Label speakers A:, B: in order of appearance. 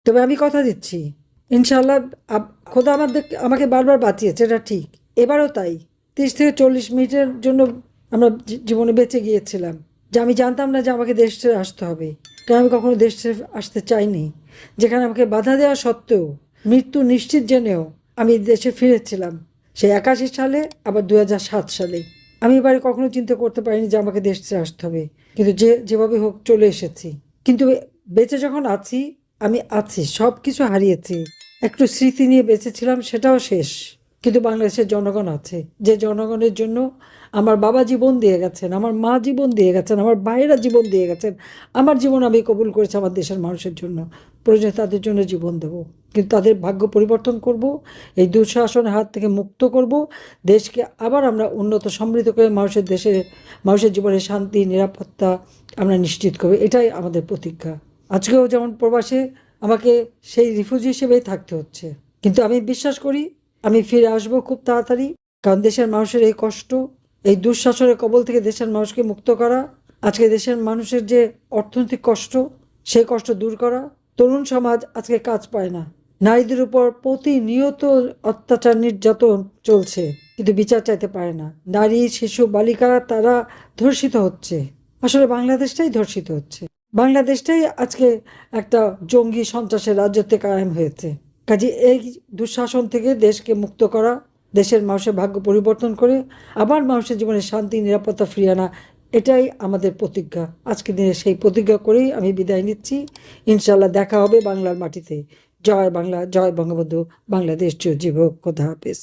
A: তবে আমি কথা দিচ্ছি, ইনশাল্লাহ খোদা আমাকে বারবার বাঁচিয়েছে, এটা ঠিক। এবারও তাই। 30 থেকে 40 মিনিটের জন্য আমরা জীবনে বেঁচে গিয়েছিলাম, যে আমি জানতাম না যে আমাকে দেশ ছেড়ে আসতে হবে, কারণ আমি কখনো দেশ ছেড়ে আসতে চাইনি। যেখানে আমাকে বাধা দেওয়া সত্ত্বেও, মৃত্যু নিশ্চিত জেনেও আমি দেশে ফিরেছিলাম, সেই 81 সালে, আবার 2007 সালে। আমি এবারে কখনো চিন্তা করতে পারিনি যে আমাকে দেশ ছেড়ে আসতে হবে, কিন্তু যেভাবে হোক চলে এসেছি। কিন্তু বেঁচে যখন আছি, আমি আছি, সব কিছু হারিয়েছি, একটু স্মৃতি নিয়ে বেঁচেছিলাম, সেটাও শেষ। কিন্তু বাংলাদেশের জনগণ আছে, যে জনগণের জন্য আমার বাবা জীবন দিয়ে গেছেন, আমার মা জীবন দিয়ে গেছেন, আমার ভাইয়েরা জীবন দিয়ে গেছেন। আমার জীবন আমি কবুল করেছি আমার দেশের মানুষের জন্য, প্রয়োজনে তাদের জন্য জীবন দেব। কিন্তু তাদের ভাগ্য পরিবর্তন করব, এই দুঃশাসনের হাত থেকে মুক্ত করব, দেশকে আবার আমরা উন্নত সমৃদ্ধ করে মানুষের জীবনে শান্তি নিরাপত্তা আমরা নিশ্চিত করব। এটাই আমাদের প্রতিজ্ঞা। আজকেও যেমন প্রবাসে আমাকে সেই রিফিউজি হিসেবেই থাকতে হচ্ছে, কিন্তু আমি বিশ্বাস করি আমি ফিরে আসবো খুব তাড়াতাড়ি। কারণ দেশের মানুষের এই কষ্ট, এই দুঃশাসনের কবল থেকে দেশের মানুষকে মুক্ত করা, আজকে দেশের মানুষের যে অর্থনৈতিক কষ্ট, সেই কষ্ট দূর করা। তরুণ সমাজ আজকে কাজ পায় না, নারীদের উপর প্রতিনিয়ত অত্যাচার নির্যাতন চলছে, কিন্তু বিচার চাইতে পারে না। নারী শিশু বালিকা তারা ধর্ষিত হচ্ছে। আসলে বাংলাদেশটাই ধর্ষিত হচ্ছে, বাংলাদেশটাই আজকে একটা জঙ্গি সন্ত্রাসের রাজ্যতে কায়েম হয়েছে। কাজে এই দুঃশাসন থেকে দেশকে মুক্ত করা, দেশের মানুষের ভাগ্য পরিবর্তন করে আবার মানুষের জীবনে শান্তি নিরাপত্তা ফিরিয়ে আনা, এটাই আমাদের প্রতিজ্ঞা। আজকে দিনে সেই প্রতিজ্ঞা করেই আমি বিদায় নিচ্ছি। ইনশাল্লাহ দেখা হবে বাংলার মাটিতে। জয় বাংলা, জয় বঙ্গবন্ধু, বাংলাদেশ চিরজীবী হোক। খোদা হাফেজ।